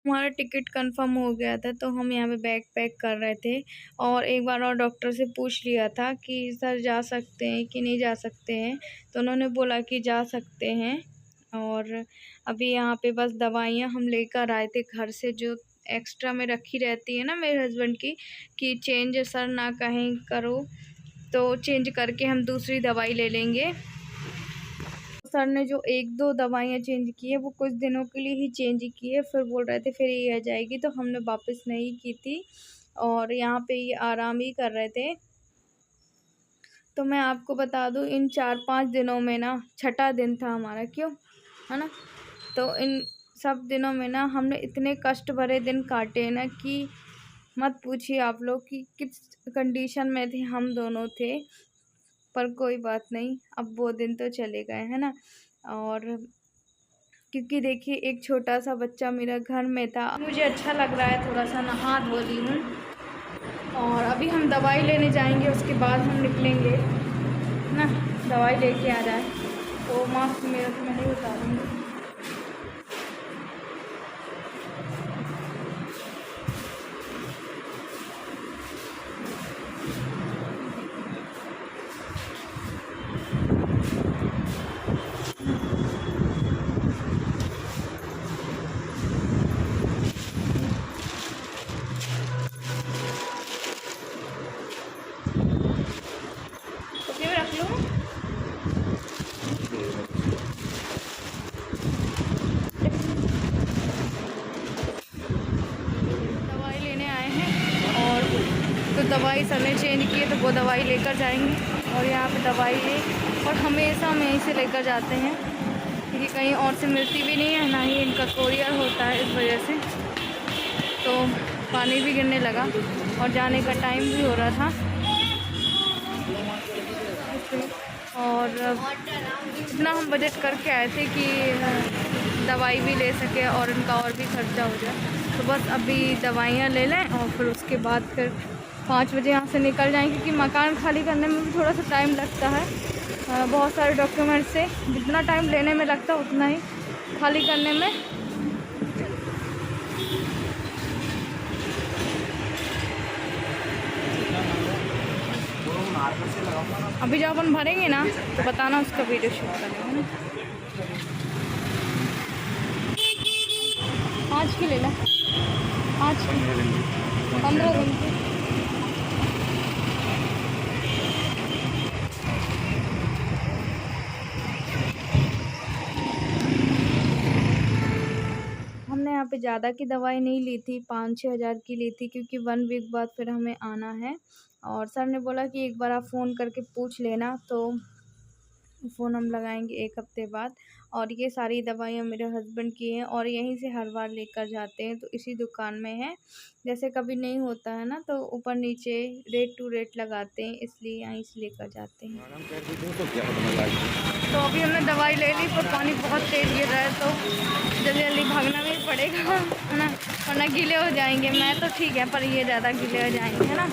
हमारा ticket confirm हो गया था, तो हम यहाँ पे बैग पैक कर रहे थे और एक बार और डॉक्टर से पूछ लिया था कि सर जा सकते हैं कि नहीं जा सकते हैं, तो उन्होंने बोला कि जा सकते हैं। और अभी यहाँ पे बस दवाइयाँ हम लेकर आए थे घर से, जो एक्स्ट्रा में रखी रहती है ना मेरे हस्बैंड की, कि चेंज सर ना कहीं करो, तो चेंज करके हम दूसरी दवाई ले लेंगे। सर ने जो 1-2 दवाइयाँ चेंज की है वो कुछ दिनों के लिए ही चेंज की है, फिर बोल रहे थे फिर ये आ जाएगी, तो हमने वापस नहीं की थी और यहाँ पे ये आराम ही कर रहे थे। तो मैं आपको बता दूँ, इन 4-5 दिनों में ना छठा दिन था हमारा, क्यों है ना, तो इन सब दिनों में ना हमने इतने कष्ट भरे दिन काटे ना कि मत पूछिए आप लोग कि किस कंडीशन में थे हम दोनों थे। पर कोई बात नहीं, अब वो दिन तो चले गए हैं ना। और क्योंकि देखिए एक छोटा सा बच्चा मेरा घर में था, मुझे अच्छा लग रहा है, थोड़ा सा नहा धो ली हूँ और अभी हम दवाई लेने जाएंगे, उसके बाद हम निकलेंगे ना। दवाई लेके आ जाए तो मास्क मेरा तो मैं नहीं उतारूँगी। रख लूँ। दवाई लेने आए हैं और तो दवाई सर ने चेंज की है, तो वो दवाई लेकर जाएंगे और यहाँ पे दवाई ले, और हमेशा हम यहीं से लेकर जाते हैं क्योंकि कहीं और से मिलती भी नहीं है, ना ही इनका कोरियर होता है, इस वजह से। तो पानी भी गिरने लगा और जाने का टाइम भी हो रहा था, और इतना हम बजट करके आए थे कि दवाई भी ले सके और इनका और भी खर्चा हो जाए। तो बस अभी दवाइयाँ ले लें और फिर उसके बाद फिर 5 बजे यहाँ से निकल जाएंगे, क्योंकि मकान खाली करने में भी थोड़ा सा टाइम लगता है। बहुत सारे डॉक्यूमेंट से जितना टाइम लेने में लगता है उतना ही खाली करने में। अभी जब अपन भरेंगे ना तो बताना, उसका वीडियो शूट करेंगे ना। 5 की ले ला, 5 की 15 दिन की। हमने यहाँ पे ज़्यादा की दवाई नहीं ली थी, 5-6 हज़ार की ली थी, क्योंकि 1 वीक बाद फिर हमें आना है। और सर ने बोला कि एक बार आप फ़ोन करके पूछ लेना, तो फ़ोन हम लगाएंगे 1 हफ़्ते बाद। और ये सारी दवाइयाँ मेरे हस्बैंड की हैं और यहीं से हर बार लेकर जाते हैं, तो इसी दुकान में है। जैसे कभी नहीं होता है ना, तो ऊपर नीचे रेट टू रेट लगाते हैं, इसलिए यहीं से लेकर जाते हैं। तो अभी हमने दवाई ले ली, पर पानी बहुत तेज़ गिर रहा है, तो जल्दी जल्दी भागना भी पड़ेगा है ना, वरना गीले हो जाएंगे। मैं तो ठीक है, पर ये ज़्यादा गीले हो जाएंगे है ना।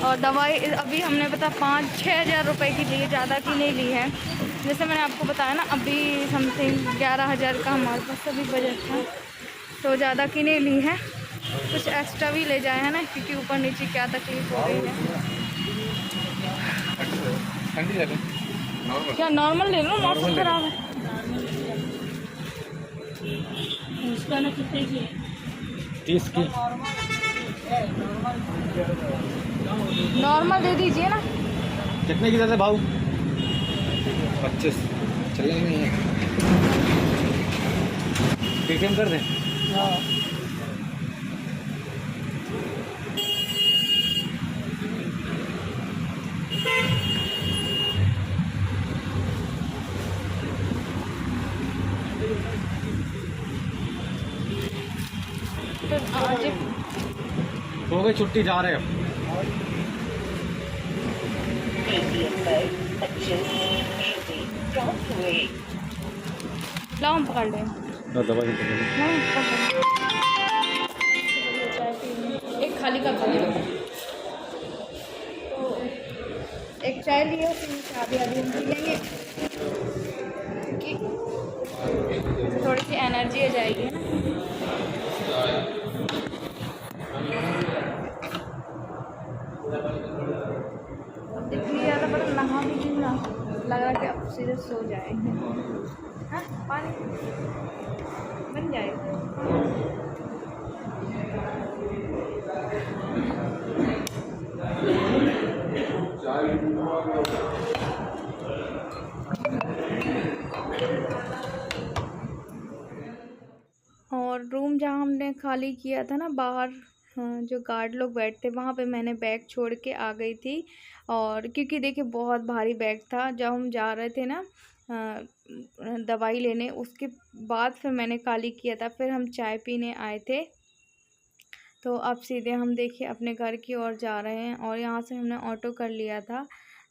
और दवाई अभी हमने 5-6 हज़ार रुपये की ली, ज़्यादा की नहीं ली है। जैसे मैंने आपको बताया ना, अभी समथिंग 11 हज़ार का हमारे पास अभी बजट था, तो ज़्यादा की नहीं ली है। कुछ एक्स्ट्रा भी ले जाए है ना, क्योंकि ऊपर नीचे क्या तकलीफ़ हो रही है। क्या नॉर्मल ले लो, मौसम खराब है। उसका कितने की? 30 की नॉर्मल दे दीजिए ना। कितने की देते भाव? 25 चलेंगे नहीं है, पेटीएम कर दें। हाँ तो आज हो गई छुट्टी, जा रहे हैं। लाओ हम पकड़ लें। दवा एक खाली कप दे दो, तो एक चाय लिए, फिर आधी आधी हम पी लेंगे, क्योंकि थोड़ी सी एनर्जी आ जाएगी ना। सीधे सो जाएंगे। हाँ, पानी बन जाएगा। और रूम जहाँ हमने खाली किया था ना बाहर, हाँ, जो गार्ड लोग बैठते वहाँ पे मैंने बैग छोड़ के आ गई थी। और क्योंकि देखिए बहुत भारी बैग था, जब हम जा रहे थे ना दवाई लेने, उसके बाद फिर मैंने खाली किया था। फिर हम चाय पीने आए थे, तो अब सीधे हम देखिए अपने घर की ओर जा रहे हैं। और यहाँ से हमने ऑटो कर लिया था।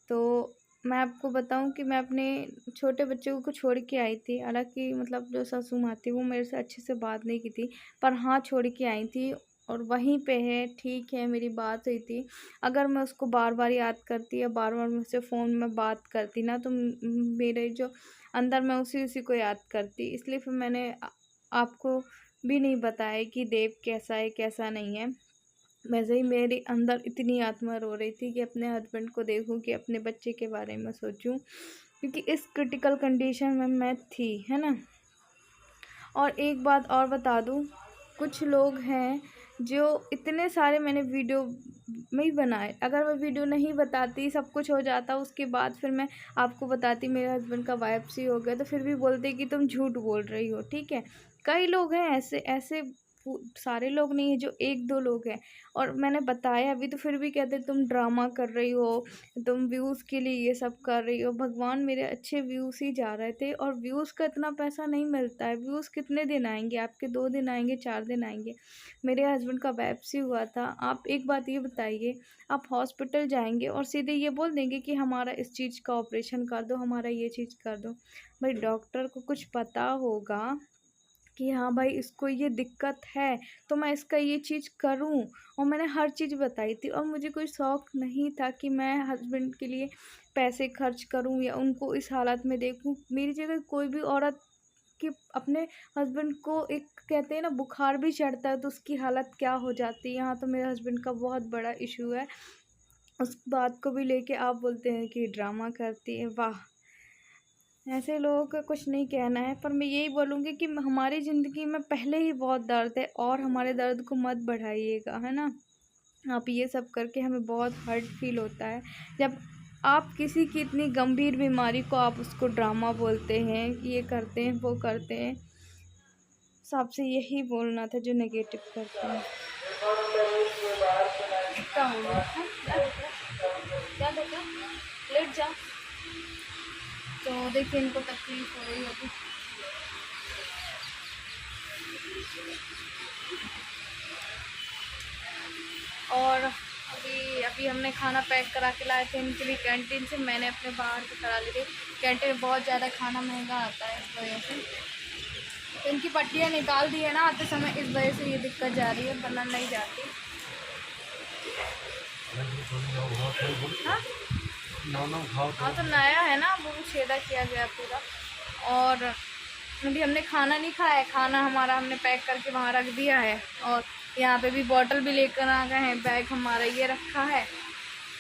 तो मैं आपको बताऊं कि मैं अपने छोटे बच्चे को छोड़ के आई थी। हालांकि मतलब जो सासू माँ थी वो मेरे से अच्छे से बात नहीं की थी, पर हाँ छोड़ के आई थी। और वहीं पे है, ठीक है, मेरी बात हुई थी। अगर मैं उसको बार बार याद करती या बार बार मुझसे फ़ोन में बात करती ना, तो मेरे जो अंदर मैं उसी को याद करती। इसलिए फिर मैंने आपको भी नहीं बताया कि देव कैसा है कैसा नहीं है। वैसे ही मेरे अंदर इतनी आत्मा रो रही थी कि अपने हस्बैंड को देखूं, कि अपने बच्चे के बारे में सोचूं, क्योंकि इस क्रिटिकल कंडीशन में मैं थी, है ना। और एक बात और बता दूं, कुछ लोग हैं जो इतने सारे मैंने वीडियो में ही बनाए, अगर मैं वीडियो नहीं बताती, सब कुछ हो जाता, उसके बाद फिर मैं आपको बताती मेरे हस्बैंड का वाइप्सी हो गया, तो फिर भी बोलते कि तुम झूठ बोल रही हो। ठीक है, कई लोग हैं ऐसे ऐसे, सारे लोग नहीं है, जो एक दो लोग हैं। और मैंने बताया अभी, तो फिर भी कहते तुम ड्रामा कर रही हो, तुम व्यूज़ के लिए ये सब कर रही हो। भगवान, मेरे अच्छे व्यूज़ ही जा रहे थे, और व्यूज़ का इतना पैसा नहीं मिलता है। व्यूज़ कितने दिन आएंगे आपके? 2 दिन आएंगे, 4 दिन आएंगे। मेरे हस्बैंड का वाइप्सी हुआ था। आप एक बात ये बताइए, आप हॉस्पिटल जाएंगे और सीधे ये बोल देंगे कि हमारा इस चीज़ का ऑपरेशन कर दो, हमारा ये चीज़ कर दो। भाई डॉक्टर को कुछ पता होगा कि हाँ भाई इसको ये दिक्कत है, तो मैं इसका ये चीज़ करूँ। और मैंने हर चीज़ बताई थी, और मुझे कोई शौक़ नहीं था कि मैं हस्बैंड के लिए पैसे खर्च करूँ या उनको इस हालत में देखूँ। मेरी जगह कोई भी औरत कि अपने हस्बैंड को, एक कहते हैं ना, बुखार भी चढ़ता है तो उसकी हालत क्या हो जाती है। यहाँ तो मेरे हस्बैंड का बहुत बड़ा इशू है, उस बात को भी लेके आप बोलते हैं कि ड्रामा करती है। वाह, ऐसे लोगों का कुछ नहीं कहना है। पर मैं यही बोलूँगी कि हमारी ज़िंदगी में पहले ही बहुत दर्द है, और हमारे दर्द को मत बढ़ाइएगा, है ना। आप ये सब करके हमें बहुत हर्ट फील होता है, जब आप किसी की इतनी गंभीर बीमारी को आप उसको ड्रामा बोलते हैं, ये करते हैं, वो करते हैं। तो आपसे यही बोलना था जो नेगेटिव करते हैं। क्या हो गया? क्या देखा? लेट जा। तो देखिए इनको तकलीफ हो रही होगी। और अभी हमने खाना पैक करा के लाए थे इनके लिए कैंटीन से। मैंने अपने बाहर से करा ली थी, कैंटीन में बहुत ज़्यादा खाना महंगा आता है, इस वजह से तो इनकी पट्टियाँ निकाल दी है ना आते समय, इस वजह से ये दिक्कत जा रही है, वरना नहीं जाती। हाँ तो नया है ना, वो छेदा किया गया पूरा। और अभी हमने खाना नहीं खाया है, खाना हमारा हमने पैक करके वहाँ रख दिया है। और यहाँ पे भी बॉटल भी लेकर आ गए हैं, बैग हमारा ये रखा है।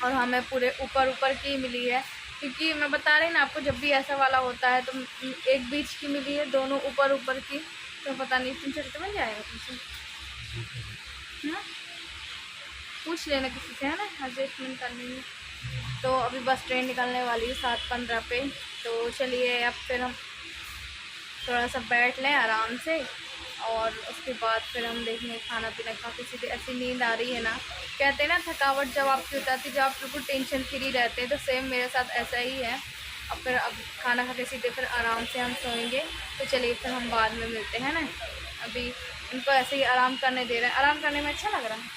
और हमें पूरे ऊपर की मिली है, क्योंकि मैं बता रही ना आपको, जब भी ऐसा वाला होता है तो एक बीच की मिली है, दोनों ऊपर की। तो पता नहीं तुम चलते बन जाएगा तुमसे, पूछ लेना किसी से, है ना, एडजस्टमेंट कर लेंगे। तो अभी बस ट्रेन निकलने वाली है 7:15 पे। तो चलिए अब फिर हम थोड़ा सा बैठ लें आराम से, और उसके बाद फिर हम देखेंगे खाना पीना खा के सीधे। ऐसी नींद आ रही है ना, कहते हैं ना थकावट जब आपकी हो जाती है, जब आप बिल्कुल टेंशन फ्री रहते हैं, तो सेम मेरे साथ ऐसा ही है। अब खाना खा के सीधे फिर आराम से हम सोएंगे। तो चलिए फिर हम बाद में मिलते हैं ना। अभी इनको ऐसे ही आराम करने दे रहे हैं, आराम करने में अच्छा लग रहा है।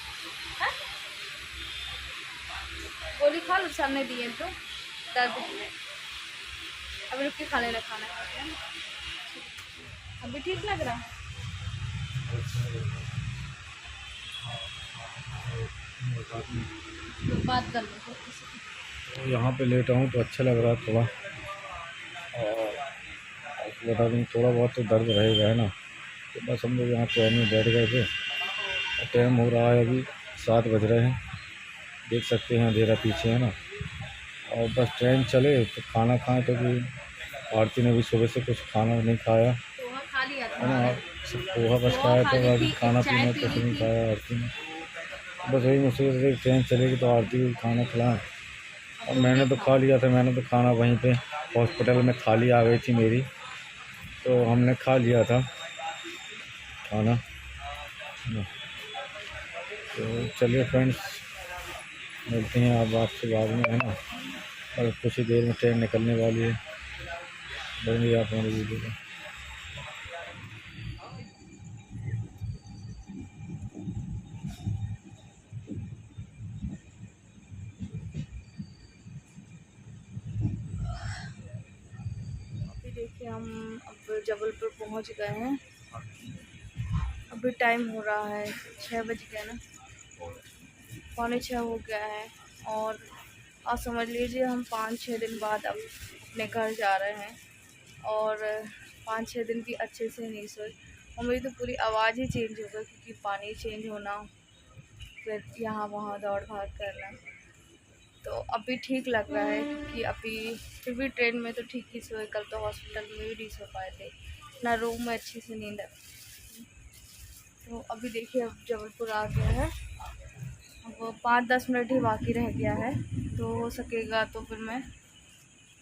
गोली खा लो, सर ने दिए तो दर्द। अभी रुक के खा लेना खाना, अभी ठीक लग रहा है। बात कर लो तो यहाँ पे लेटा हूँ तो अच्छा लग रहा है थोड़ा। और बता दूँ थोड़ा बहुत तो दर्द रहेगा, है ना। तो बस हम लोग यहाँ ट्रेन में बैठ गए थे। टाइम हो रहा है अभी 7 बज रहे हैं, देख सकते हैं अंधेरा पीछे, है ना। और बस ट्रेन चले तो खाना खाएं, तो भी आरती ने भी सुबह से कुछ खाना नहीं खाया पोहा खा लिया है था ना, सिर्फ पोहा बस खाया तो अभी खाना पीना कुछ नहीं खाया आरती ने। बस वही मुझसे ट्रेन चलेगी तो आरती को खाना खिलाएं। और मैंने तो खा लिया था, मैंने तो खाना वहीं पे हॉस्पिटल में थाली आ गई थी मेरी, तो हमने खा लिया था खाना। तो चलिए फ्रेंड्स, मिलते हैं अब आपसे बाद में, है ना। और कुछ ही देर में ट्रेन निकलने वाली है, देंगे आप हमारी वीडियो को। अभी देखिए हम अब जबलपुर पहुंच गए हैं। अभी टाइम हो रहा है 6 बज गया ना, 5:45 हो गया है। और आप समझ लीजिए हम 5-6 दिन बाद अब अपने घर जा रहे हैं। और 5-6 दिन भी अच्छे से नहीं सोए और मेरी तो पूरी आवाज़ ही चेंज हो गई, क्योंकि पानी चेंज होना, फिर यहाँ वहाँ दौड़ भाग करना। तो अभी ठीक लग रहा है, क्योंकि अभी फिर भी ट्रेन में तो ठीक ही सोए, कल तो हॉस्पिटल में भी नहीं सो पाए थे ना, रूम में अच्छी से नींद। तो अभी देखिए अब जबलपुर आ गया है, अब 5-10 मिनट ही बाकी रह गया है। तो हो सकेगा तो फिर मैं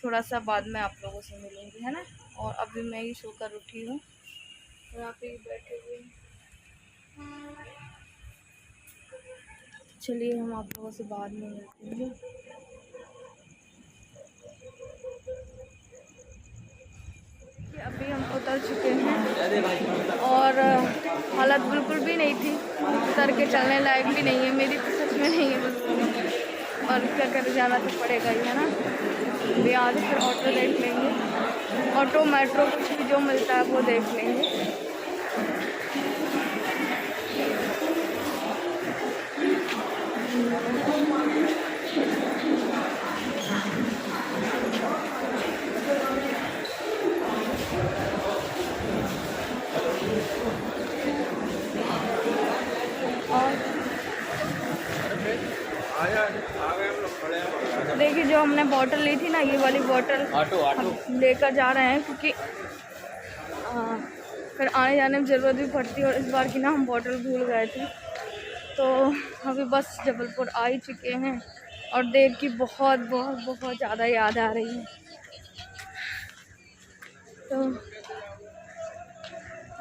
थोड़ा सा बाद में आप लोगों से मिलूँगी, है ना। और अभी मैं ही सोकर उठी हूँ, यहाँ पे ही बैठे हुए हैं। चलिए हम आप लोगों से बाद में मिलते हैं। अभी हम उतर चुके हैं और हालत बिल्कुल भी नहीं थी, उतर के चलने लायक भी नहीं है मेरी, तो सच में नहीं है बिल्कुल। और क्या कर, जाना तो पड़ेगा ही, है ना। अभी आगे फिर ऑटो देख लेंगे, ऑटो मेट्रो कुछ भी जो मिलता है वो देख लेंगे। देखिए जो हमने बॉटल ली थी ना, ये वाली बॉटल हम लेकर जा रहे हैं, क्योंकि फिर आने जाने में ज़रूरत भी पड़ती है। और इस बार की ना हम बॉटल भूल गए थे, तो अभी बस जबलपुर आ ही चुके हैं और देव की बहुत बहुत बहुत ज़्यादा याद आ रही है। तो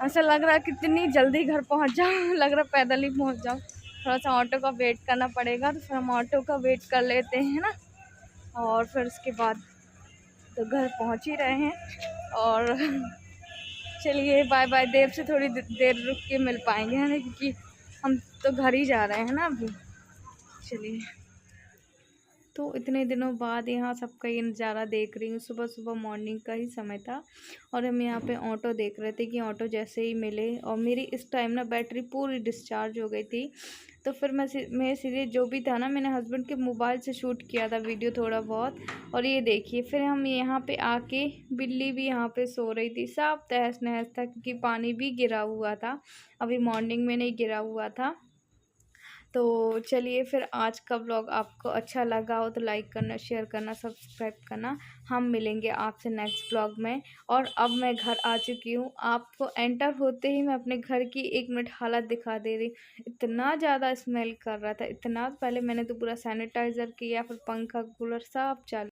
ऐसा लग रहा है कितनी जल्दी घर पहुंच जाऊँ, लग रहा पैदल ही पहुंच जाऊँ। थोड़ा सा ऑटो का वेट करना पड़ेगा, तो फिर हम ऑटो का वेट कर लेते हैं ना, और फिर उसके बाद तो घर पहुंच ही रहे हैं। और चलिए बाय बाय, देव से थोड़ी देर रुक के मिल पाएंगे, है ना, क्योंकि हम तो घर ही जा रहे हैं ना अभी। चलिए, तो इतने दिनों बाद यहाँ सबका ये नज़ारा देख रही हूँ। सुबह सुबह मॉर्निंग का ही समय था और हम यहाँ पे ऑटो देख रहे थे कि ऑटो जैसे ही मिले, और मेरी इस टाइम ना बैटरी पूरी डिस्चार्ज हो गई थी। तो फिर मैं सीधे जो भी था ना, मैंने हस्बैंड के मोबाइल से शूट किया था वीडियो थोड़ा बहुत। और ये देखिए फिर हम यहाँ पे आके, बिल्ली भी यहाँ पे सो रही थी, सब तहस नहस था, क्योंकि पानी भी गिरा हुआ था, अभी मॉर्निंग में नहीं गिरा हुआ था। तो चलिए फिर आज का व्लॉग आपको अच्छा लगा हो तो लाइक करना, शेयर करना, सब्सक्राइब करना। हम मिलेंगे आपसे नेक्स्ट व्लॉग में। और अब मैं घर आ चुकी हूँ, आपको एंटर होते ही मैं अपने घर की 1 मिनट हालत दिखा दे रही। इतना ज़्यादा स्मेल कर रहा था, इतना, पहले मैंने तो पूरा सैनिटाइज़र किया, फिर पंखा कूलर सब चालू।